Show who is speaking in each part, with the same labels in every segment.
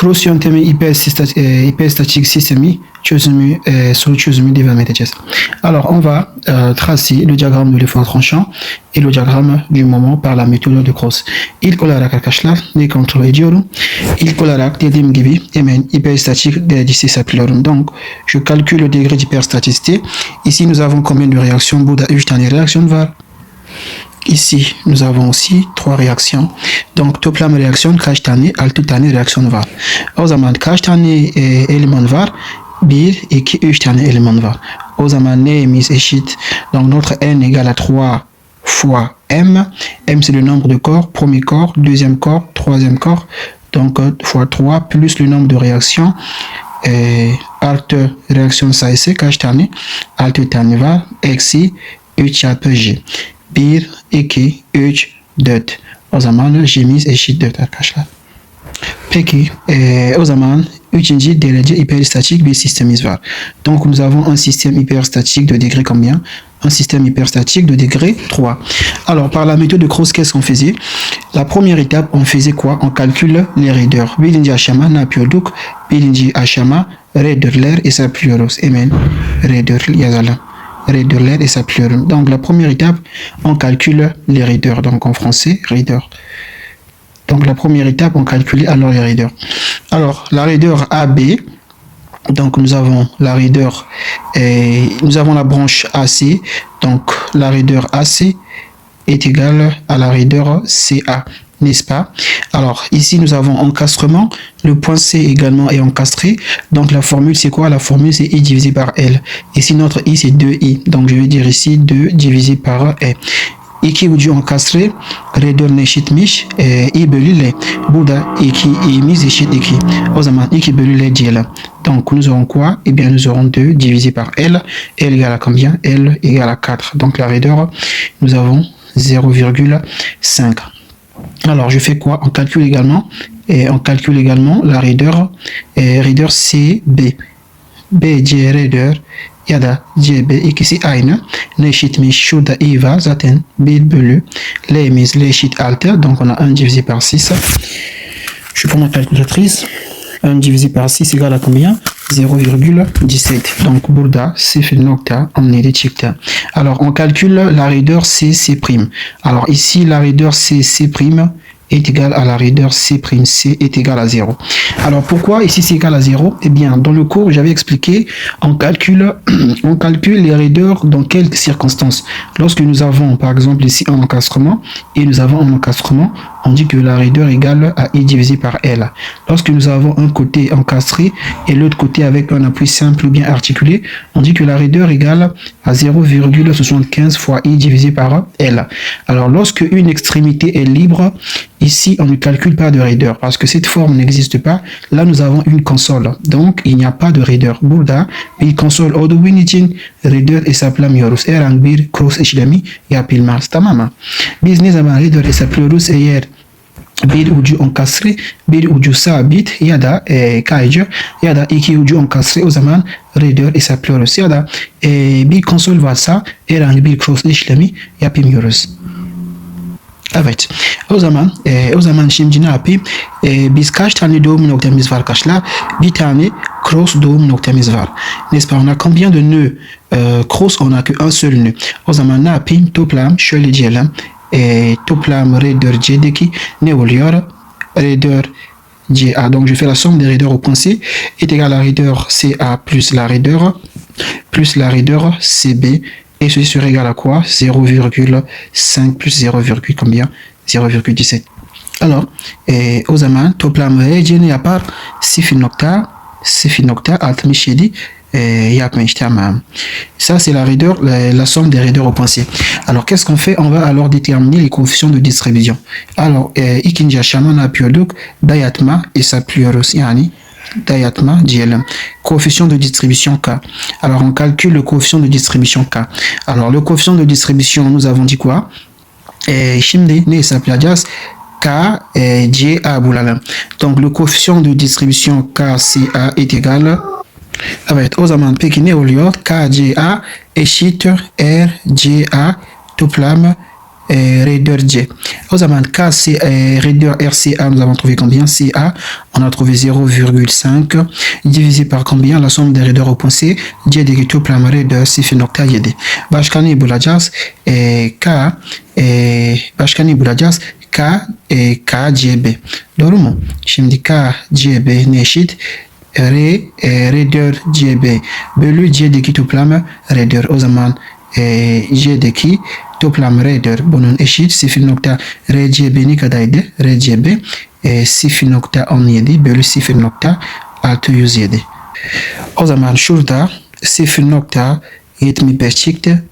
Speaker 1: Cross yöntemi hyperstatik sistemi soru çözümü devam edeceğiz. Alors on va tracer le diagramme de l'effort tranchant et le diagramme du moment par la méthode de Cross. İlk olarak arkadaşlar ne kontrol ediyorum? İlk olarak dediğim gibi hemen hyperstatik derecesi hesaplıyorum. Donc je calcule le degré d'hyperstaticité. Ici nous avons combien de réactions? Burada 3 tane reaksiyon var. Ici, nous avons aussi 3 réactions. Donc, toplam reaksiyon kaç tane? 6 tane reaksiyon var. O zaman kaç tane eleman var? 1, 2, 3 tane eleman var. O zaman neyimiz eşit? Donc, notre n égale à 3 fois m. M, c'est le nombre de corps. Premier corps, deuxième corps, troisième corps. Donc, fois 3 plus le nombre de réactions. Alt reaksiyon sayısı kaç tane? 6 tane var. Eksi 3 çarpı j. 1, 2, 3, 4. O zaman j'imiz eşit 4 arkadaşlar. Peki o zaman 3. derece hyperstatique bir sistemimiz var. Donc nous avons un système hyperstatique de degré combien? Un système hyperstatique de degré 3. Alors par la méthode de Cross, qu'est-ce qu'on faisait? La première étape, on faisait quoi? On calcule les raideurs. Birinci aşama ne yapıyorduk? Birinci aşama raidörler hesaplıyoruz. Hemen raidör yazalım. Raidörler hesaplıyoruz. Donc la première étape, on calcule les raideurs. Donc en français, raideur. Donc la première étape, on calcule alors les raideurs. Alors la raideur AB, donc nous avons la raideur et nous avons la branche AC. Donc la raideur AC est égale à la raideur CA, n'est-ce pas? Alors ici nous avons encastrement, le point C également est encastré, donc la formule c'est quoi? La formule c'est I divisé par L. Ici notre I c'est 2I, donc je vais dire ici 2 divisé par E. 2 ucu encastré, raidör eşitmiş I bölü L. Burada 2 i'miz eşit 2. O zaman 2 bölü L diyelim. Donc nous aurons quoi? Eh bien nous aurons 2 divisé par L. L égale à combien? L égale à 4. Donc la raideur, nous avons 0,5. Alors je fais quoi? On calcule également la raideur. Raideur CB. BC raideur ya da CB ikisi aynı. Ne eşitmiş? Şurada I var zaten 1 bölü L'miz L eşit 6. Donc on a 1 divisé par 6. Je prends ma calculatrice. 1 divisé par 6 égale à combien? 0,17. Donc burada 0.17 çıktı. Alors on calcule la raideur CC'. Alors ici la raideur CC' est égal à la raideur C', C est égal à 0. Alors pourquoi ici c'est égal à 0? Eh bien dans le cours j'avais expliqué, on calcule les raideurs dans quelles circonstances. Lorsque nous avons par exemple ici un encastrement et nous avons un encastrement, on dit que la raideur égale à I divisé par L. Lorsque nous avons un côté encastré et l'autre côté avec un appui simple ou bien articulé, on dit que la raideur égale à 0,75 fois I divisé par L. Alors lorsque une extrémité est libre, ici on ne calcule pas de raideur parce que cette forme n'existe pas. Là nous avons une console, donc il n'y a pas de raideur. Burada bir console olduğu için raideur hesaplamıyoruz. Herhangi bir cross işlemi yapılmaz, tamam mı? Biz ne zaman raideur hesaplıyoruz? Eğer bir ucu enkastre, bir ucu sabit ya da kayıcı ya da iki ucu enkastre, o zaman raideur hesaplıyoruz. Ya da bir konsol varsa herhangi bir cross işlemi yapamıyoruz. Evet. O zaman şimdi ne yapayım? Biz kaç tane doğum noktamız var arkadaşlar? Bir tane cross doğum noktamız var. N'est-ce pas? On a combien de nœuds cross? On a que un seul nœud. O zaman ne yapayım? Toplam şöyle diyelim. Toplam raideur C'deki ne oluyor? Raideur CA. Donc je fais la somme des raideurs au point C est égale à la raideur CA plus la raideur CB. Et ceci sera égal à quoi? 0,5 plus 0, combien? 0,17. Alors, o zaman toplam C'ni yapar 0,67 yapmış, tamam. Ça c'est la raideur, la somme des raideurs au point C. Alors qu'est-ce qu'on fait? On va alors déterminer les coefficients de distribution. Alors ikinci aşama ne yapıyorduk? Dayatma hesaplıyoruz. Yani dayatma diyelim. Coefficient de distribution K. Alors on calcule le coefficient de distribution K. Alors le coefficient de distribution, nous avons dit quoi? Şimdi ne hesaplayacağız? K CA bulalım. Donc le coefficient de distribution KCA est égal. Evet, o zaman peki ne oluyor? KCA eşittir RCA toplam raideur J. Au zaman K, c'est raideur RCA, nous avons trouvé combien? CA, on a trouvé 0,5 divisé par combien? La somme des raideurs au point C, J de tout plan raideur C nocta YD. Bashkani Boulajas K Bashkani Boulajas K KJB. Dorumo, şimdi KJB neşit raideur JB bölü J'deki toplam raideur. O zaman J'deki toplam raideur bunun eşit 0.RCB ne kadardı? RCB 0.17 bölü 0.607. O zaman şurada 0.75 çıktı.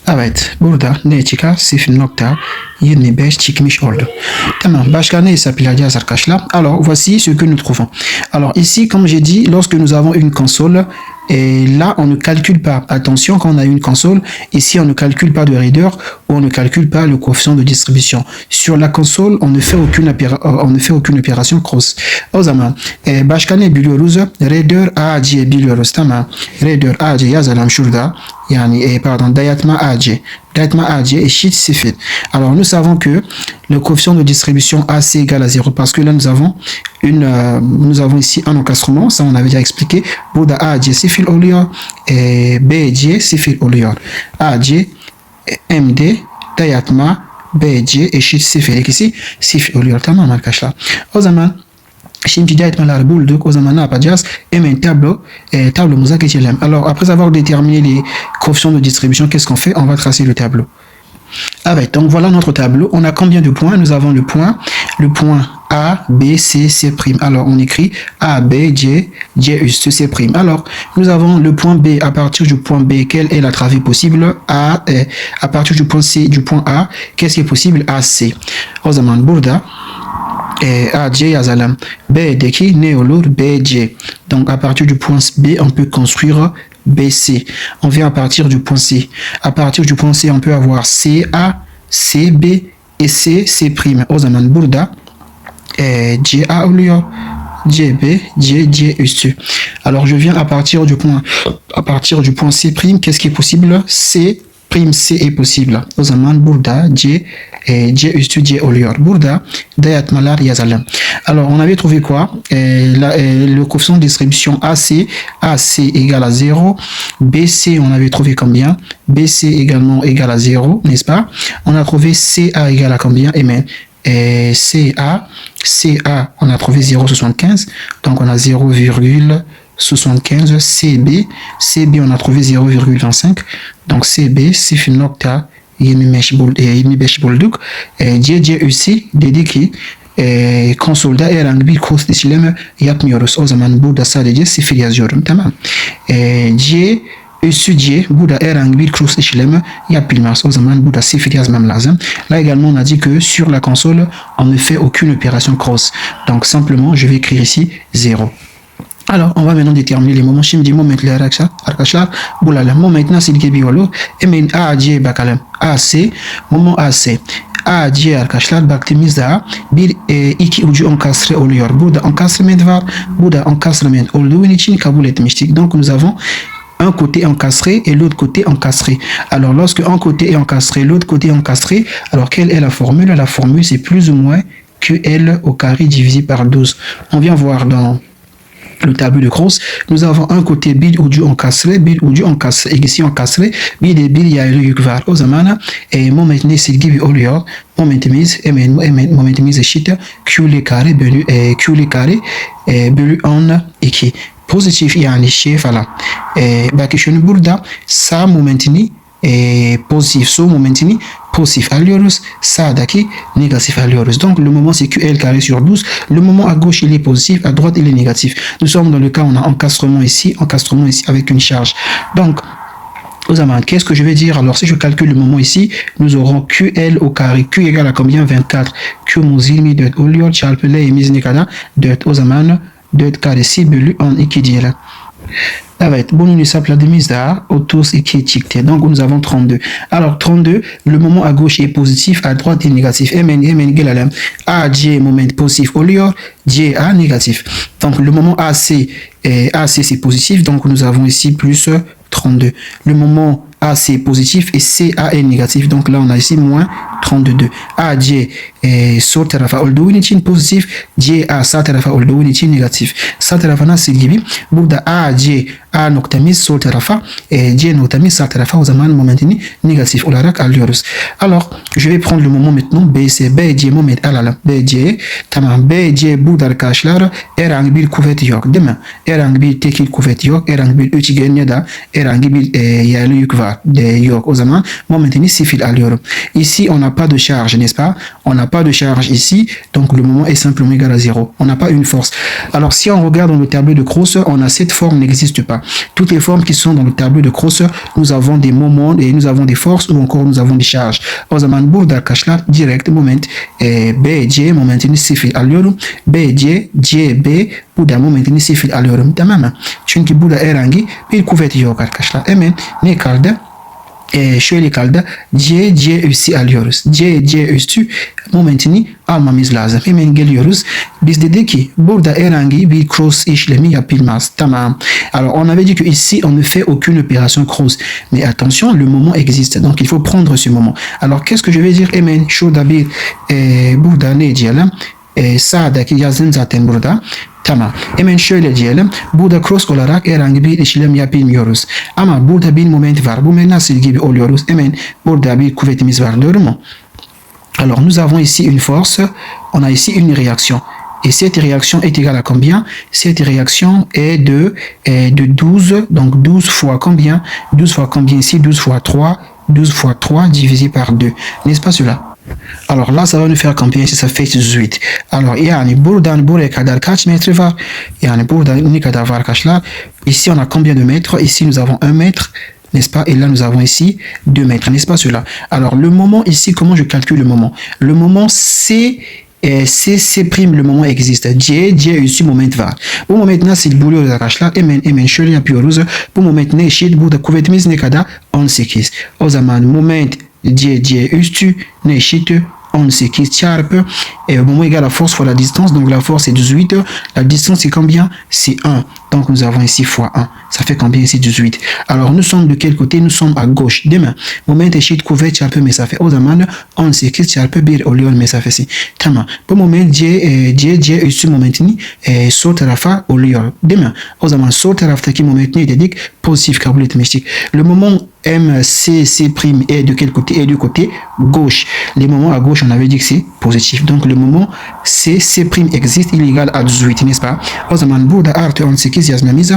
Speaker 1: Evet, burada ne çıkar? 0.25 çıkmış oldu. Tamam, başka ne hesaplayacağız arkadaşlar? Alors, voici ce que nous trouvons. Alors, ici, comme j'ai dit, lorsque nous avons une console, et là, on ne calcule pas. Attention, quand on a une console, ici, on ne calcule pas de raideur ou on ne calcule pas le coefficient de distribution. Sur la console, on ne fait aucune opération cross. O zaman, başka ne biliyoruz? Raideur AC biliyoruz. Tamam. Raideur AC yazalım şurada. Yani, pardon, dayatma AC. Dayatma AC eşit 0. Alors, nous savons que le coefficient de distribution AC égale à 0 parce que là, nous avons ici un encastrement. Ça, on avait déjà expliqué. Burada AC 0 oluyor. BC 0 oluyor. AC MD dayatma BC eşit 0. İkisi 0 oluyor. Tamam arkadaşlar. O zaman şimdi dayatmaları bulduk. O zaman ne yapacağız? Hemen tablomuza geçelim. Alors, après avoir déterminé les coefficients de distribution, qu'est-ce qu'on fait? On va tracer le tableau. Evet, donc voilà notre tableau. On a combien de points? Nous avons le point A, B, C, C'. Alors, on écrit A, B, J, J, C'. Alors, nous avons le point B. À partir du point B, quelle est la travée possible? A, à partir du point C, du point A, qu'est-ce qui est possible? AC. O zaman burada AC yazalım. B'deki ne olur? BC. Donc, à partir du point B, on peut construire BC. On vient à partir du point C. À partir du point C, on peut avoir CA, CB et C'. O zaman burada CA oluyor. JB, J üstü. Alors, je viens à partir du point C', qu'est-ce qui est possible? C' est possible. O zaman burada C üstü C oluyor. Burada dayatmalar yazalım. Alors, on avait trouvé quoi? Le coefficient de distribution AC égale à 0. BC, on avait trouvé combien? BC également égale à 0, n'est-ce pas? On a trouvé CA égale à combien? Et même CA, on a trouvé 0,75. Donc, on a 0,75. CB, on a trouvé 0,25. Donc, CB, 0.25 bulduk. CC dedi ki konsolda herhangi bir kost işlemi yapmıyoruz. O zaman burada sadece 0 yazıyorum. Tamam. C üssü C, burada herhangi bir cross işlemi yapılmaz. O zaman burada 0 yazmam lazım. Là également, on a dit que sur la console, on ne fait aucune opération cross. Donc simplement, je vais écrire ici 0. Alors, on va maintenant déterminer les moments. Şimdi momentleri arkadaşlar bulalım. Moment nasıl gibi olur? Hemen AC bakalım. AC, moment AC. AC arkadaşlar baktığımızda iki ucu enkastre oluyor. Burada encastrement var. Burada encastrement olduğu için kabul etmiştik. Donc, nous avons un côté encastré et l'autre côté encastré. Alors, lorsque un côté est encastré, l'autre côté est encastré, alors quelle est la formule? La formule, c'est plus ou moins QL au carré divisé par 12. On vient voir dans le tableau de cross, nous avons un côté bir ucu encastré, ikisi encastré, bir de bir yaylı yük var. O zaman moment nesil gibi oluyor. Momentimiz eşit Q'li kare bölü 12. Pozitif yani şey falan. Bakın şunu burada sağ momentini pozitif, sol momentini positif alıyoruz, sağdaki negatif alıyoruz. Donc le moment c'est QL carré sur 12. Le moment à gauche il est positif, à droite il est négatif. Nous sommes dans le cas où on a encastrement ici avec une charge. Donc au zaman, qu'est-ce que je vais dire? Alors si je calcule le moment ici, nous aurons QL au carré. Q égale à combien? 24. Q'muz 24 oluyor. Çarpı L'imiz ne kadar? 4. O zaman 4 karesi bölü 12 diyelim. Evet, bunun hesapladığımızda 32 çıktı. Donc nous avons 32. Alors 32, le moment à gauche est positif, à droite est négatif. Hemen gelelim. AC moment positif oluyor, CA négatif. Donc le moment AC c'est positif, donc nous avons ici plus 32. Le moment AC positif et CA est négatif. Donc là, on a ici moins 32. AJ so tarafa olduğu positif, JA sağ tarafa olduğu negatif. Sağ tarafına silgibi. Burada AC A noktamiz sol tarafa C noktamiz sağ tarafa, o zaman momentini negatif olarak alıyoruz. Alors, je vais prendre le moment maintenant. BC, BC moment alalım. BC, tamam. BC burada arkadaşlar herhangi bir kuvvet yok değil mi? Herhangi bir tekil kuvvet yok. Herhangi bir üçgen ya da herhangi bir yerli yük var. Yok. O zaman momentini sıfır alıyorum. Ici, on n'a pas de charge, n'est-ce pas? On n'a pas de charge ici, donc le moment est simplement égal à 0. On n'a pas une force. Alors, si on regarde dans le tableau de Croce, on a cette forme n'existe pas. Toutes les formes qui sont dans le tableau de Croce, nous avons des moments et nous avons des forces ou encore nous avons des charges. O zaman burada arkadaşlar direkt moment BC momentini sıfır alıyorum. BC, CB burada momentini sıfır alıyorum. Tamam mı? Çünkü burada herhangi bir kuvvet yok arkadaşlar. Hemen ne kaldı? Şöyle kaldı. C üssü alıyoruz. C üssü momentini almamız lazım. Hemen geliyoruz. Biz dedik ki burada herhangi bir cross işlemi yapılmaz. Tamam. Alors on avait dit que ici on ne fait aucune opération cross. Mais attention, le moment existe. Donc il faut prendre ce moment. Alors qu'est-ce que je vais dire? Hemen şurada bir burada ne diyelim? Sağdaki yazın zaten burada. Tamam. Hemen şöyle diyelim. Burada cross olarak herhangi bir işlem yapmıyoruz. Ama burada bir moment var. Bu moment nasıl gibi oluyoruz? Hemen burada bir kuvvetimiz var. Doğru mu? Alors nous avons ici une force. On a ici une réaction. Et cette réaction est égale à combien? Cette réaction est de 12. Donc 12 fois combien? 12 fois combien ici? 12 fois 3. 12 fois 3 divisé par 2. N'est-ce pas cela? Alors là, ça va nous faire combien si ça fait 18? Alors, yani buradan buraya kadar kaç metre var? Yani buradan ne kadar var arkadaşlar? Ici, on a combien de mètres? Ici, nous avons 1 mètre, n'est-ce pas? Et là, nous avons ici 2 mètres, n'est-ce pas cela? Alors, le moment ici, comment je calcule le moment? Le moment, c'est C prime, le moment existe. C üssü moment var. Bu moment nasıl buluyoruz arkadaşlar? Hemen şöyle yapıyoruz. Bu moment ne eşit? Burada kuvvetimiz ne kadar? 18. O zaman moment C üstü ne eşit? 18 çarpı moment égale la force fois la distance, donc la force est 18, la distance c'est combien? C'est 1, donc nous avons ici fois 1, ça fait combien ici? 18. Alors nous sommes de quel côté? Nous sommes à gauche. Demain, moment eşit kuvvet çarpı mesafe, o zaman 18 çarpı 1 oluyor mesafesi. Tamam, bu moment C üstü momentini sol tarafa oluyor değil mi? O zaman sol taraftaki moment ne dedik? Pozitif kabul etmiştik. Le moment MC prime est de quel côté? Est du côté gauche. Les moments à gauche, on avait dit que c'est positif. Donc le moment C prime existe, il est égal à 18, n'est-ce pas? O zaman burada artı 18 yazmamız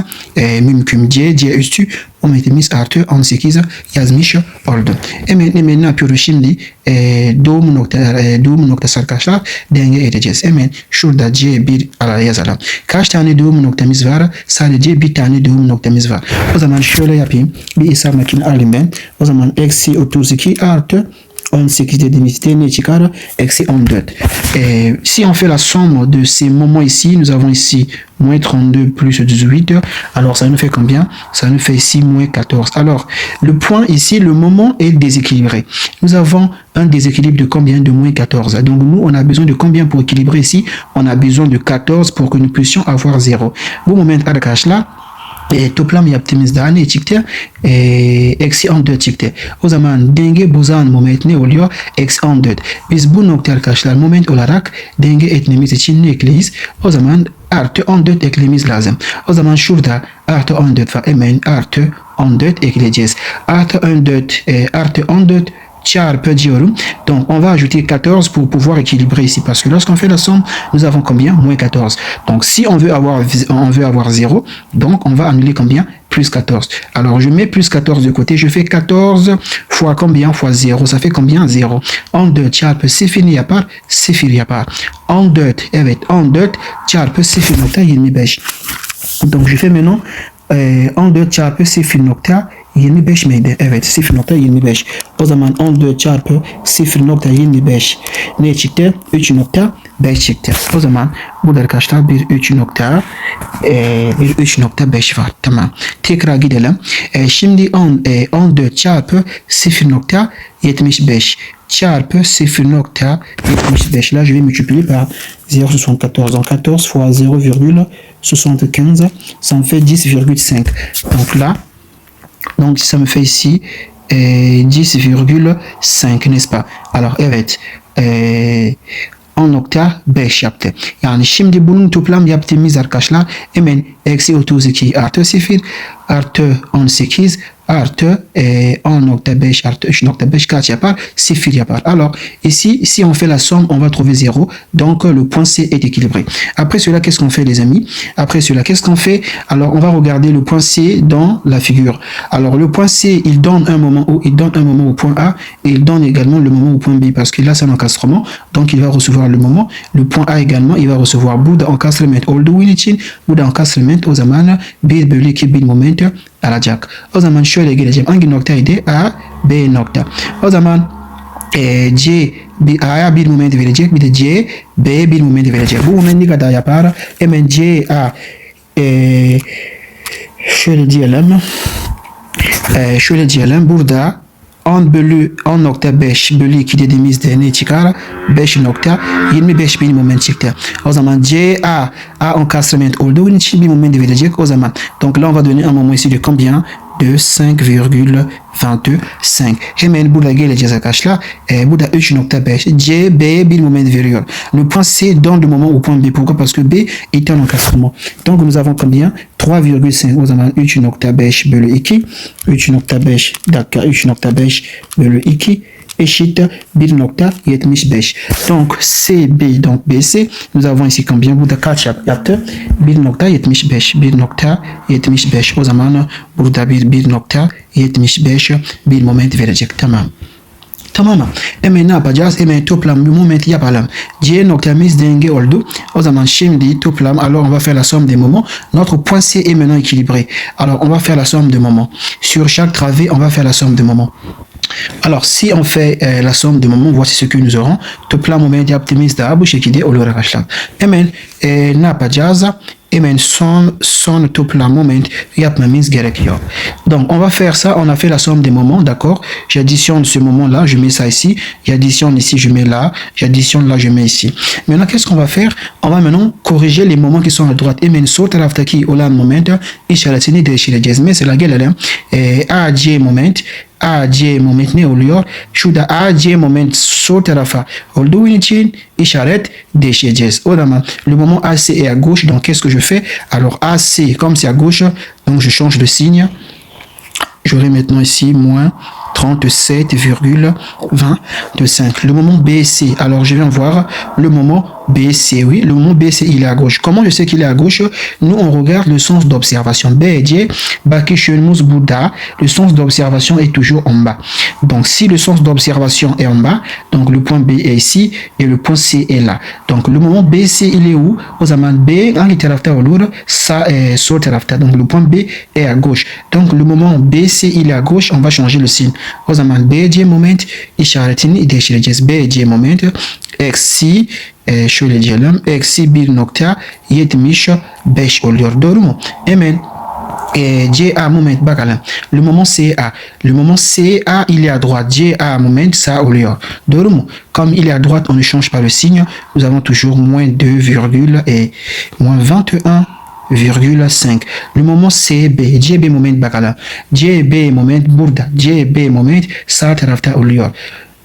Speaker 1: mümkün. C üstü momentimiz artı 18 yazmış oldum. Hemen ne yapıyoruz şimdi? Doğum noktası arkadaşlar denge edeceğiz. Hemen şurada C1 yazalım. Kaç tane doğum noktamız var? Sadece bir tane doğum noktamız var. O zaman şöyle yapayım. Bir hesap makine alayım ben. O zaman eksi 32 artı 18 dediğimizde ne çıkar? Eksi 14. Si on fait la somme de ces moments ici, nous avons ici moins 32 plus 18. Alors ça nous fait combien? Ça nous fait ici moins 14. Alors le point ici, le moment est déséquilibré. Nous avons un déséquilibre de combien? De moins 14. Donc nous, on a besoin de combien pour équilibrer ici? On a besoin de 14 pour que nous puissions avoir 0. Bu moment arkadaşlar toplam yaptığımızda ne çıktı? Eksi 14 çıktı. O zaman denge bozan moment ne oluyor? Eksi 14. Biz bu nokta arkadaşlar moment olarak denge etmemiz için ne ekleyiz? O zaman artı 14 eklememiz lazım. O zaman şurada artı 14 var. Hemen artı 14 ekleyeceğiz. Artı 14 çarpı diyorum. Donc on va ajouter 14 pour pouvoir équilibrer ici parce que lorsqu'on fait la somme, nous avons combien? Moins 14. Donc si on veut avoir 0, donc on va annuler combien? Plus 14. Alors je mets plus 14 de côté, je fais 14 fois combien? Fois 0, ça fait combien? 0. 14 çarpı 0 yapar, 0 yapar. 14, evet 14 çarpı 0.25. Donc je fais maintenant 14 çarpı 0.25 miydi? Evet 0.25. O zaman 14 çarpı 0.25 ne çıktı? 3.5 çıktı. O zaman burada arkadaşlar bir 3.5 var. Tamam. Tekrar gidelim. Şimdi 14 çarpı 0.75 çarpı 0.75. Là je vais multiplier par 0,74. Donc 14 fois 0,75, ça me fait 10,5. Donc là, donc ça me fait ici 10,5 n'est-ce pas? Alors evet on nokta 5 yaptı. Yani şimdi bunun toplam yaptığımız arkadaşlar hemen eksi 32 artı 0 artı 18 artı 10.5 artı 3.5 kaç yapar? 0 yapar. Alors ici, si on fait la somme, on va trouver 0. Donc le point C est équilibré. Après cela, qu'est-ce qu'on fait les amis? Après cela, qu'est-ce qu'on fait? Alors on va regarder le point C dans la figure. Alors le point C, il donne un moment au point A et il donne également le moment au point B parce que là c'est un encastrement. Donc il va recevoir le moment. Le point A également, il va recevoir burada encastrement olduğu için burada encastrement o zaman 1 bölü 2 bir moment alacak. O zaman şöyle geleceğim. Hangi noktaydı? A, B nokta. O zaman C A'ya bir moment verecek. Bir de C, B'ye bir moment verecek. Bu moment ne kadar yapar? Hemen C, A şöyle diyelim. Burada 10.5 bölü 2 dediğimizde ne çıkar? 5.25 bir moment çıktı. O zaman A encastrement olduğu için bir moment verecek o zaman. Donc là on va donner un moment ici de combien? De 5,25. Hemen burada geleceğiz arkadaşlar. Burada 3.5. C, B'ye bir moment veriyor. Le point C donne le moment au point B. Pourquoi? Parce que B est un encastrement. Donc nous avons combien? 3,5. O zaman 3.5 bölü 2. 3.5 bölü 2 eşit 1.75. Donc CB, donc BC, nous avons ici combien? Burada kaç yaptı? 1.75. O zaman burada 1.75 bir moment verecek. Tamam. Tamam mı? Hemen ne yapacağız? Hemen toplam bir moment yapalım. C noktamız denge oldu. O zaman şimdi toplam. Alors on va faire la somme des moments. Notre point C est maintenant équilibré. Alors on va faire la somme des moments. Sur chaque travée, on va faire la somme des moments. Alors si on fait la somme des moments, voici ce que nous aurons. Toplam moment yaptığımız da bu şekilde olur arkadaşlar. Hemen ne yapacağız? Hemen son toplam moment yapmamız gerekiyor. Donc on va faire ça, on a fait la somme des moments, d'accord? J'additionne ce moment là, je mets ça ici, j'additionne ici, je mets là, j'additionne là, je mets ici. Maintenant qu'est-ce qu'on va faire? On va maintenant corriger les moments qui sont à droite. Hemen sol taraftaki olan moment işaretini değiştireceğiz. Mesela gelelim AC moment ne oluyor? Şurada AC moment sol tarafa olduğu için işaret değiştireceğiz. O zaman le moment AC est à gauche, donc qu'est-ce que je fais? Alors AC, comme c'est à gauche, donc je change de signe. J'aurai maintenant ici moins 37,25. Le moment BC, alors je viens voir le moment BC, oui, le moment BC il est à gauche. Comment je sais qu'il est à gauche? Nous on regarde le sens d'observation. B et D, Bouddha, le sens d'observation est toujours en bas. Donc si le sens d'observation est en bas, donc le point B est ici et le point C est là. Donc le moment BC il est où? Au zaman B, ça est sur tarafta. Donc le point B est à gauche. Donc le moment BC il est à gauche, on va changer le signe. O zaman BC moment işaretini değiştireceğiz. BC moment eksi şöyle diyelim eksi 1.75 oluyor. Doğru mu? Hemen CA moment bakalım. Le moment CA. Le moment CA il est à droite. CA moment ça oluyor. Doğru mu? Comme il est à droite, on ne change pas le signe. Nous avons toujours moins 2, et moins 21,5. Le moment CB, CB moment bakalım. CB moment burada. CB moment sağ tarafta oluyor.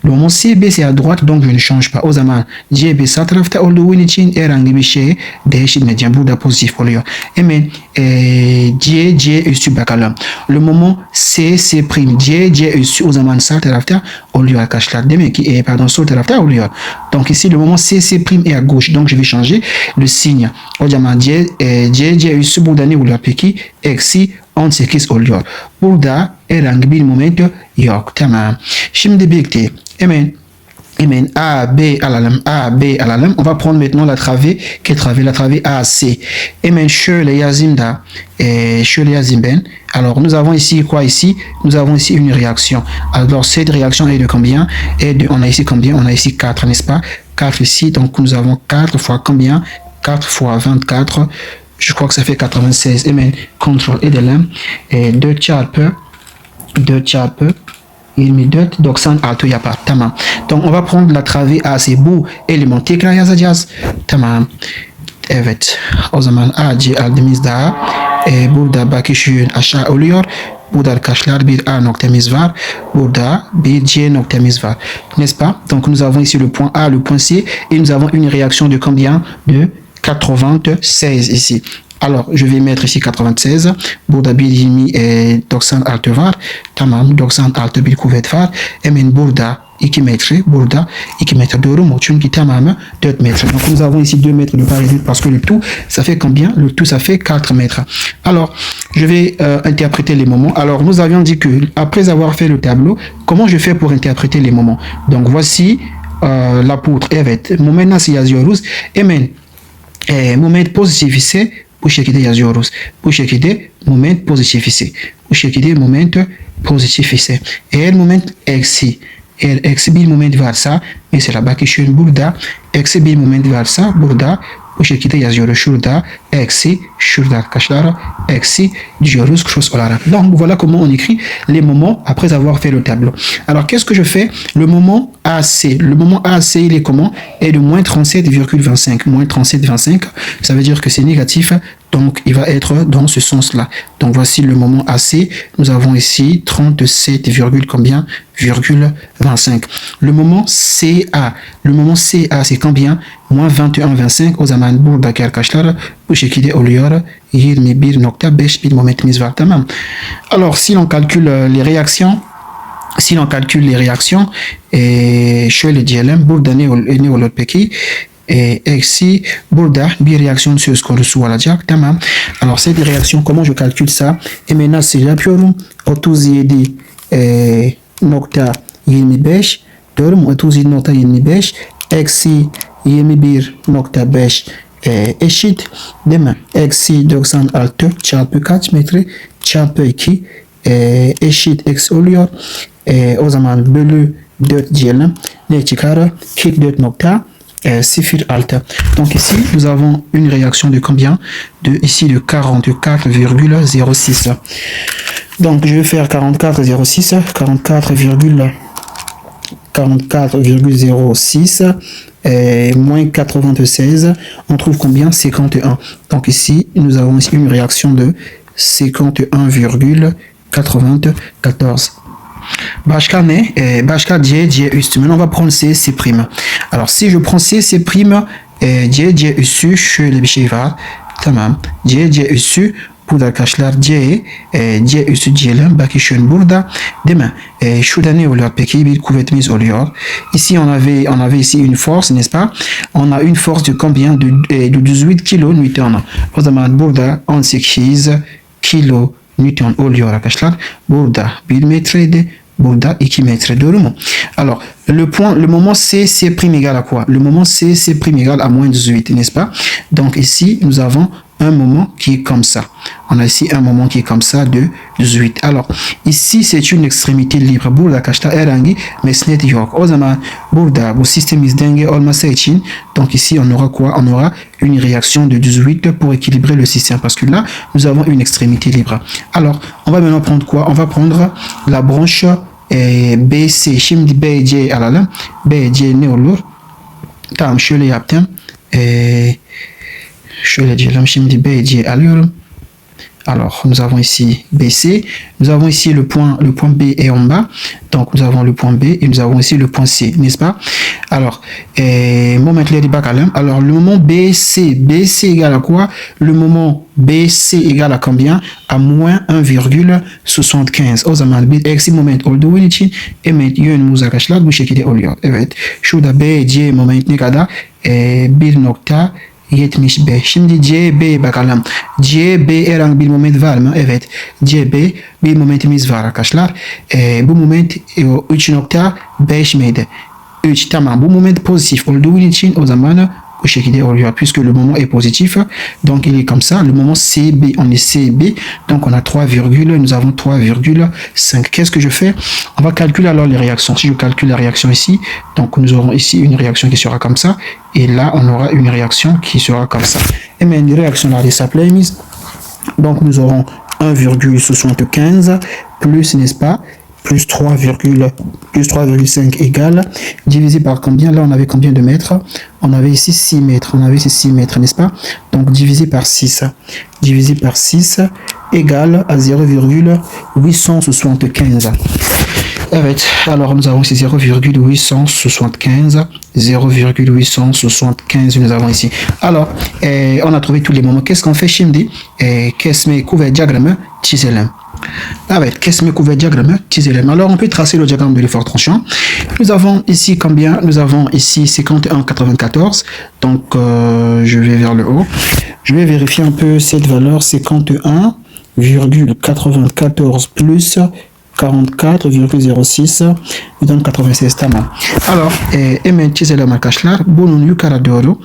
Speaker 1: Le moment CB c'est à droite, donc je ne change pas. O zaman CB sağ tarafta olduğu için herhangi bir şey değişmeyeceğim. Burada pozitif oluyor. Hemen C üstü bakalım. Le moment C prime. C üstü o zaman sağ tarafta oluyor arkadaşlar. Demek ki sol tarafta oluyor. Donc ici le moment C prime est à gauche. Donc je vais changer le signe. O zaman C üstü burada ne oluyor peki? Eksi 18 oluyor. Burada herhangi bir moment yok. Tamam. Şimdi birlikte hemen A, B alalım. On va prendre maintenant la travée. Quelle travée? La travée AC. Hemen şöyle yazayım ben. Alors nous avons ici quoi ici? Nous avons ici une réaction. Alors cette réaction est de combien? On a ici combien? On a ici 4, n'est-ce pas? 4 ici. Donc nous avons 4 fois combien? 4 fois 24. Je crois que ça fait 96. Hemen contrôle edelim. 2 çarpı 24, 96 yapar. Tamam. Donc on va prendre la travée AC. Bu element tekrar yazacağız. Tamam. Evet. O zaman AC aldığımızda burada bakışın aşağı oluyor. burada arkadaşlar bir A noktamız var. Burada bir C noktamız var. N'est-ce pas? Donc nous avons ici le point A, le point C et nous avons une réaction de combien? De 96 ici. Alors, je vais mettre ici 96. Burada bir 96 var. Tamam, 96 bir kuvvet var. Hemen burada 2 metre, burada 2 metre. Doğru mu? Çünkü tamamı 4 metre. Donc, nous avons ici 2 mètres de part et d'autre parce que le tout, ça fait combien? Le tout, ça fait 4 mètres. Alors, je vais interpréter les moments. Alors, nous avions dit que après avoir fait le tableau, comment je fais pour interpréter les moments? Donc, voici la poutre. Evet, moment nasıl yazıyoruz? Hemen moment pozitif ise bu şekilde yazıyoruz. Bu şekilde moment pozitif ise. Bu şekilde moment pozitif ise. Eğer moment eksi bir moment varsa, mesela bakın şöyle burada eksi bir moment varsa burada bu şekilde yazıyoruz. Şurada eksi, şurada arkadaşlar eksi diyoruz cross olarak. Donc voilà comment on écrit les moments après avoir fait le tableau. Alors qu'est-ce que je fais? Le moment AC. Le moment AC il est comment? Est de moins 37,25. Moins 37,25, ça veut dire que c'est négatif. Donc, il va être dans ce sens-là. Donc, voici le moment AC. Nous avons ici 37, combien? 25. Le moment CA. Le moment CA, c'est combien? Moins 21,25. O zaman buradaki arkadaşlar bu şekilde oluyor. 21,5 bir momentimiz var. Tamam. Alors, si l'on calcule les réactions, şöyle diyelim. Burada ne olur peki? Eksi burada bir reaksiyon söz konusu olacak. Tamam. Alors cette réaction, comment je calcule ça? Et maintenant si yapıyorum 37,25 doğru mu? 37,25 eksi 21,5 eşit değil mi? Eksi 96 çarpı kaç metre? Çarpı 2 eşit eksi oluyor. O zaman bölü 4 diyelim. Ne çıkar? 44,06. Donc ici, nous avons une réaction de combien? Ici de 44,06. Donc je vais faire 44,06, 44,06 moins 96, on trouve combien? 51. Donc ici, nous avons ici une réaction de 51,94. Başka ne? Başka C üstü. Maintenant on va prendre C prime. Alors si je prends C prime, C üstü şöyle bir şey var. Tamam. C üstü burada arkadaşlar C üstü diyelim. Bakın şöyle burada değil mi? Şurada ne oluyor peki? Bir kuvvetimiz oluyor. Ici on avait ici une force, n'est-ce pas? On a une force de combien? De 18 kN. O zaman burada 18 kN oluyor arkadaşlar. Burada 1 metreydi. Burada 2 metre. Doğru mu? Alors, le moment C prime égale à quoi? Le moment C prime égale à moins 18, n'est-ce pas? Donc ici, nous avons un moment qui est comme ça. On a ici un moment qui est comme ça de 18. Alors, ici, c'est une extrémité libre. Burada arkadaşlar herhangi mesnet yok. O zaman burada bu sistemimiz denge olması için, donc ici, on aura quoi? On aura une réaction de 18 pour équilibrer le système. Parce que là, nous avons une extrémité libre. Alors, on va maintenant prendre quoi? On va prendre la branche BC. Şimdi BC alalım. BC ne olur? Tamam, şöyle yaptım. Şöyle diyelim. Şimdi BC alıyorum. Alors, nous avons ici BC, nous avons ici le point B est en bas, donc nous avons le point B et nous avons ici le point C, n'est-ce pas? Alors, alors le moment BC égale à quoi? Le moment BC égale à combien? À moins 1,75. O zaman bir eksi moment olduğu için yönümüz arkadaşlar bu şekilde oluyor. Evet, şurada BC moment ne kadar? 1,75. Şimdi CB bakalım. CB herhangi bir moment var mı? Evet. CB bir momentimiz var arkadaşlar. Bu moment 3,5 miydi? 3 tamam. Bu moment pozitif olduğu için o zaman bu şekilde oluyor. Puisque le moment est positif. Donc il est comme ça. Le moment CB, on est CB. Donc on a 3, nous avons 3,5. Qu'est-ce que je fais? On va calculer alors les réactions. Si je calcule la réaction ici, donc nous aurons ici une réaction qui sera comme ça. Et là, on aura une réaction qui sera comme ça. Et bien, une réaction là, les mise. Donc nous aurons 1,75 plus, n'est-ce pas? Plus 3,5 égale, divisé par combien? Là, on avait combien de mètres? On avait ici 6 mètres. On avait ici 6 mètres, n'est-ce pas? Donc, divisé par 6. Divisé par 6, égale à 0,875. Alors, nous avons ici 0,875. 0,875, nous avons ici. Alors, on a trouvé tous les moments. Qu'est-ce qu'on fait, Chimdi? Qu'est-ce que couvert diagramme Chiselem? Qu'est-ce que couvert diagramme Chiselem? Alors, on peut tracer le diagramme de l'effort tranchant. Nous avons ici combien? Nous avons ici 51,94. Donc, je vais vers le haut. Je vais vérifier un peu cette valeur 51,94 plus 44,06 nous donne 96 tamam. Alors, emen chisela makashlar bunun yukara doğru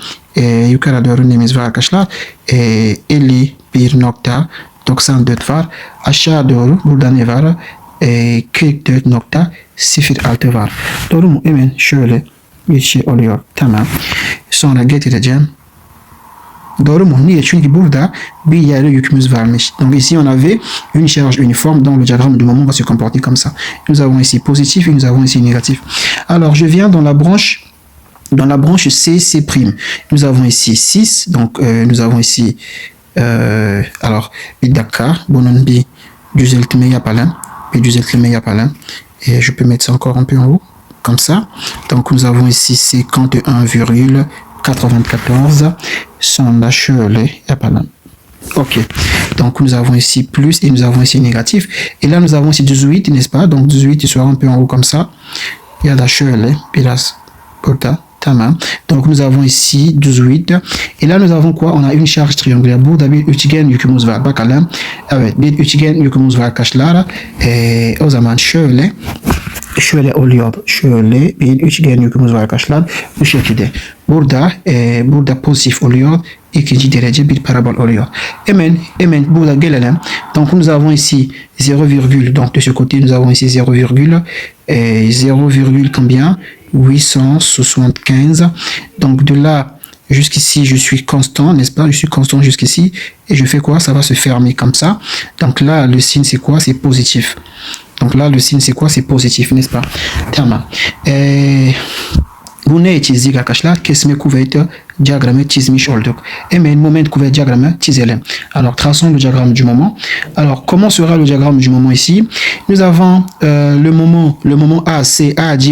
Speaker 1: nemiz var arkadaşlar. 51.94 var. Aşağı doğru burada ne var? 44.06 var. Doğru mu? Hemen şöyle bir şey oluyor. Tamam. Sonra getireceğim. Doğru mu? Niye? Çünkü burada bir yere yükümüz vermiş. Donc ici on avait une charge uniforme, donc le diagramme du moment va se comporter comme ça. Nous avons ici positif et nous avons ici négatif. Alors je viens dans la branche C, C'. Nous avons ici 6, donc nous avons ici alors bir dakika bunun bir düzeltme yapalım. Et je peux mettre ça encore un peu en haut comme ça. Donc nous avons ici 51,94 son şöyle yapalım. Ok. Donc nous avons ici plus et nous avons ici négatif. Et là nous avons ici 18, n'est-ce pas? Donc 18 il sera un peu en haut comme ça. Ya da şöyle biraz burada. Tamam. Donc nous avons ici 18. Et là nous avons quoi? On a une charge triangulaire. Burada bir üçgen yükümüz var. Bakalım. Evet, bir üçgen yükümüz var arkadaşlar. O zaman şöyle oluyor. Şöyle bir üçgen yükümüz var arkadaşlar. Bu şekilde. Burada pozitif oluyor. İkinci derece bir parabol oluyor. Hemen burada gelelim. Donc nous avons ici 0, donc de ce côté nous avons ici 0, combien? 875. Donc de là jusqu'ici je suis constant, n'est-ce pas? Je suis constant jusqu'ici. Et je fais quoi? Ça va se fermer comme ça. Donc là le signe c'est quoi? C'est positif. Donc là le signe c'est quoi? C'est positif, n'est-ce pas? Tamam. Bu ne çizdik arkadaşlar? Kesme kuvveti diagramı çizmiş olduk. Hemen moment kuvvet diagramı çizelim. Alors traçons le diagramme du moment. Alors comment sera le diagramme du moment ici? Nous avons le moment AC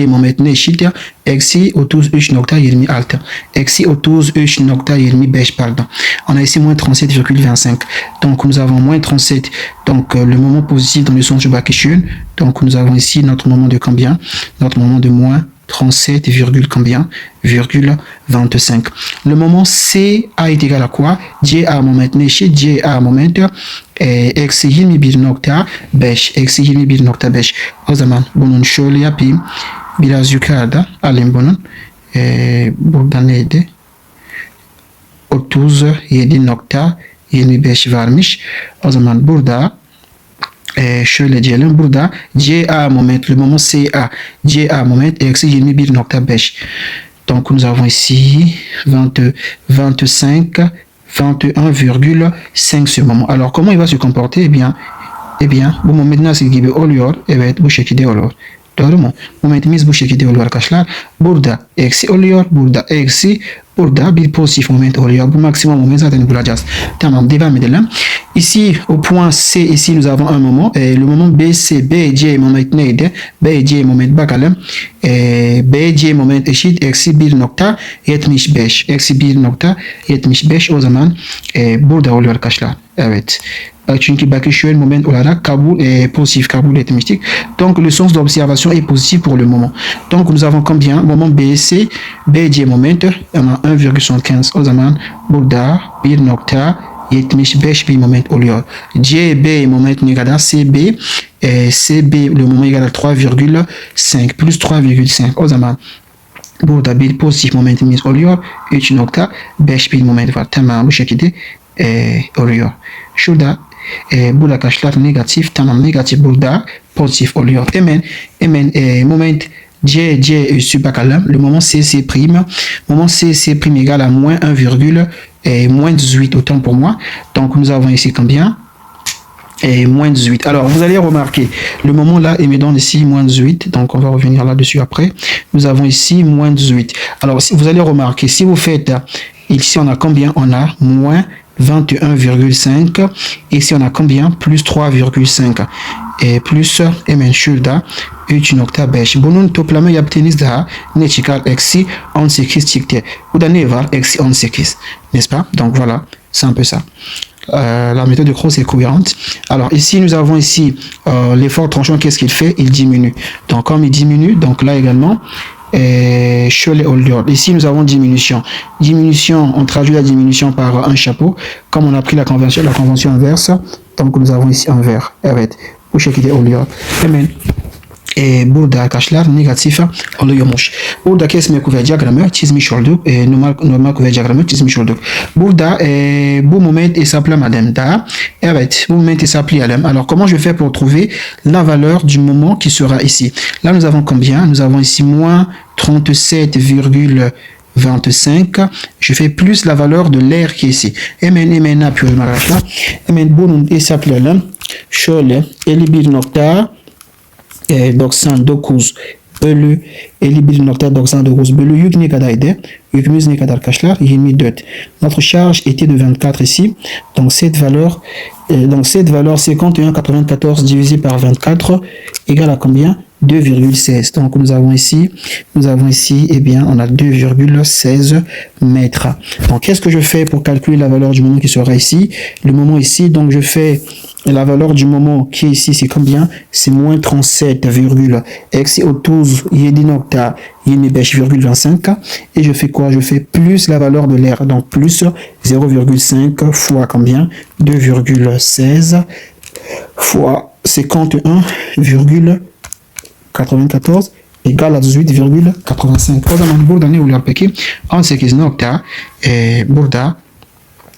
Speaker 1: moment ne eşittir? Eksi 33.26. Eksi 33.25 pardon. On a ici moins 37,25. Donc nous avons moins 37. Donc le moment positif dans le sens du bakışın. Donc nous avons ici notre moment de combien? Notre moment de moins 37, combien? 25. Le moment C A est égal à quoi? CA moment neşit, CA moment eksi 21.5. Eksi 21.5. O zaman bunun şöyle yapayım. Biraz yukarıda alayım bunun. Burada neydi? 37.25 varmış. O zaman burada şöyle diyelim, burada CA moment, le moment CA, CA moment eksi 21.5. Donc nous avons ici 21,5 ce moment. Alors comment il va se comporter? Eh bien bu moment nasıl gibi oluyor? Evet, bu şekilde oluyor. Doğru mu? Momentimiz bu şekilde oluyor arkadaşlar. Burada eksi oluyor, burada eksi, burada bir pozitif moment oluyor. Bu maksimum moment zaten bulacağız. Tamam, devam edelim. Ici, au point C, ici nous avons un moment. Le moment BC, BC moment neydi? BC moment bakalım. BC moment eşit eksi 1.75. Eksi 1.75 o zaman burada oluyor arkadaşlar. Evet. Çünkü bakışın moment olarak pozitif kabul etmiştik. Donc le sens d'observation est positif pour le moment. Donc nous avons combien? Moment BC, BC moment on a 1,75. O zaman burada 1.75 bir moment oluyor. CB moment ne kadar? CB le moment égale 3,5 plus 3,5. O zaman burada bir pozitif momentimiz oluyor. 3.5 bir moment var. Tamam, bu şekilde oluyor. Şurada burada arkadaşlar negatif, tamam, negatif burada pozitif oluyor. Hemen moment C üssü bakalım. Le moment C'. Moment C' égale à moins 1, moins 18 autant pour moi. Donc nous avons ici combien? Moins 18. Alors vous allez remarquer, le moment là, il me donne ici moins 18. Donc on va revenir là-dessus après. Nous avons ici moins 18. Alors si vous allez remarquer, si vous faites ici on a combien? On a moins 21,5. Ici, on a combien? Plus 3,5. Et plus, et même shulda, une octave beige. Bonun toplama yapteniz daha ne çıkar? Eksi 18 çıktı. Bu da ne var? Eksi 18. N'est-ce pas? Donc voilà, c'est un peu ça. La méthode de Cross est cohérente. Alors ici, nous avons ici l'effort tranchant. Qu'est-ce qu'il fait? Il diminue. Donc comme il diminue, donc là également, ici, nous avons diminution. Diminution, on traduit la diminution par un chapeau. Comme on a pris la convention inverse, donc nous avons ici un vert. Evet. Bu şekilde oluyor. Hemen burada arkadaşlar negatif oluyormuş. Burada kesme kuvvet diyagramı çizmiş olduk. Normal kuvvet diyagramı çizmiş olduk. Burada bu moment hesaplamadım da. Evet, bu moment hesaplayalım. Alors comment je fais pour trouver la valeur du moment qui sera ici? Là nous avons combien? Nous avons ici moins 37,25. Je fais plus la valeur de l'air qui est ici. Hemen ne yapıyorum arkadaşlar? Hemen bunu hesaplayalım. Şöyle 51,99 bölü 51,99 bölü yük ne kadardı? Yükümüz ne kadar arkadaşlar? 24. Notre charge était de 24 ici. Donc cette valeur 51,94 divisé par 24 égale à combien? 2,16. Donc nous avons ici, eh bien, on a 2,16 mètres. Donc qu'est-ce que je fais pour calculer la valeur du moment qui sera ici? Le moment ici, donc je fais la valeur du moment qui est ici, c'est combien? C'est moins 37,25 et je fais quoi? Je fais plus la valeur de l'air, donc plus 0,5 fois combien? 2,16 fois 51,94 égale à 18,85. O zaman burada ne oluyor peki? 18 nokta burada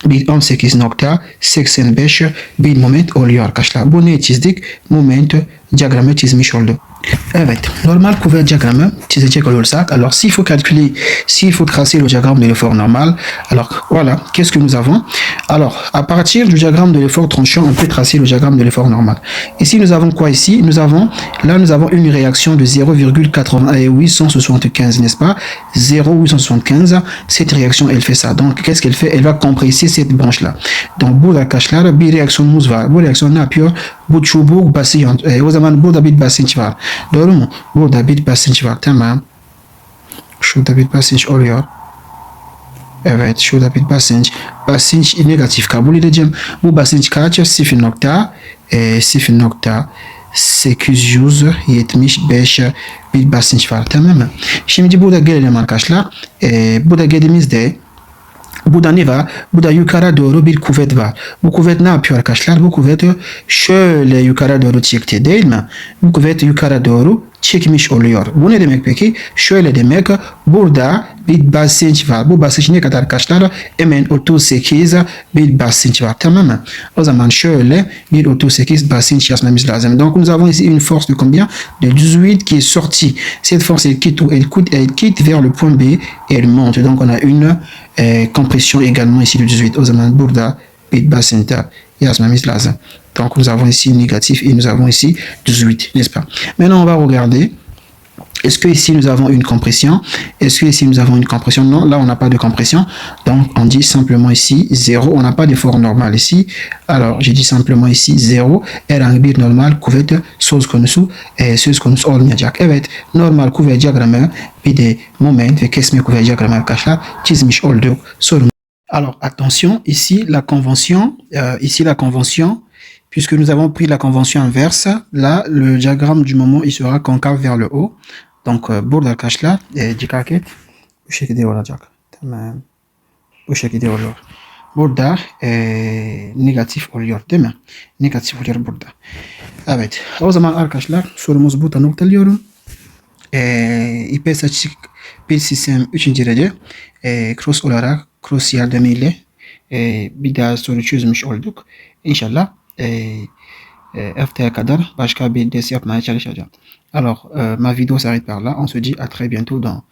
Speaker 1: 18,85 bir moment oluyor arkadaşlar. Bu ne çizdik? Moment diyagramı çizmiş olduk. Evet, normal kuvvet diagramı çizecek olursak, alors s'il faut tracer le diagramme de l'effort normal, alors voilà, qu'est-ce que nous avons? Alors, à partir du diagramme de l'effort tranchant, on peut tracer le diagramme de l'effort normal. Ici, nous avons quoi ici? Nous avons une réaction de 0,875, n'est-ce pas? 0,875, cette réaction, elle fait ça. Donc, qu'est-ce qu'elle fait? Elle va compresser cette branche-là. Donc, bu arkadaşlar bir reaksiyonumuz var. Bu reaksiyon ne yapıyor? Bu çubuk basıyor. O zaman burada bir basınç var. Doğru mu? Burada bir basınç var. Tamam. Şurada bir basınç oluyor. Evet, şurada bir basınç. Basınç negatif kabul edeceğim. Bu basınç kaç? 0,875 bir basınç var. Tamam mı? Şimdi burada gelelim arkadaşlar. Burada geldiğimizde burada ne var? Burada yukarı doğru bir kuvvet var. Bu kuvvet ne yapıyor arkadaşlar? Bu kuvvet şöyle yukarı doğru çekti değil mi? Bu kuvvet yukarı doğru çekmiş oluyor. Bu ne demek peki? Şöyle demek, burada bir basınç var. Bu basınç ne kadar arkadaşlar? Hemen 38 bir basınç var. Tamam mı? O zaman şöyle bir 38 basınç yazmamız lazım. Donc nous avons ici une force de combien? De 18 qui est sortie. Cette force elle quitte vers le point B et elle monte. Donc on a une compression également ici de 18. O zaman burada bir basınçta yazmamız lazım. Donc nous avons ici négatif et nous avons ici 18, n'est-ce pas? Maintenant, on va regarder. Est-ce que ici nous avons une compression? Est-ce que ici nous avons une compression? Non, là on n'a pas de compression. Donc on dit simplement ici 0. On n'a pas d'effort normal ici. Alors j'ai dit simplement ici 0. Herhangi bir normal kuvvet söz konusu olmayacak. Evet, normal kuvvet diyagramı bir de moment ve kesme kuvvet diyagramı arkadaşlar çizmiş olduk. Sorun. Alors attention, ici la convention, puisque nous avons pris la convention inverse, là, le diagramme du moment, il sera concave vers le haut. Donc, burada arkadaşlar, dikkat et. Bu şekilde olacak. Tamam. Bu şekilde oluyor. Burada negatif oluyor, değil mi? Negatif oluyor burada. Evet. O zaman arkadaşlar, sorumuz burada noktalıyorum. İpek açık bir sistem 3. derece cross olarak, cross yardımıyla bir daha soru çözmüş olduk. İnşallah haftaya kadar başka bir ders yapmaya çalışacağım. Alors, ma vidéo s'arrête par là. On se dit à très bientôt dans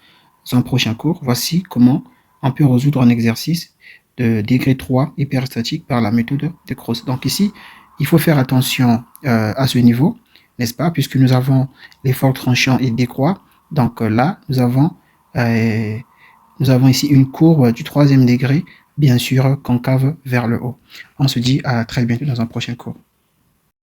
Speaker 1: un prochain cours. Voici comment on peut résoudre un exercice de degré 3 hyperstatique par la méthode de Cross. Donc ici, il faut faire attention à ce niveau, n'est-ce pas? Puisque nous avons l'effort tranchant et décroît. Donc là, nous avons ici une courbe du 3e degré bien sûr concave vers le haut. On se dit à très bientôt dans un prochain cours.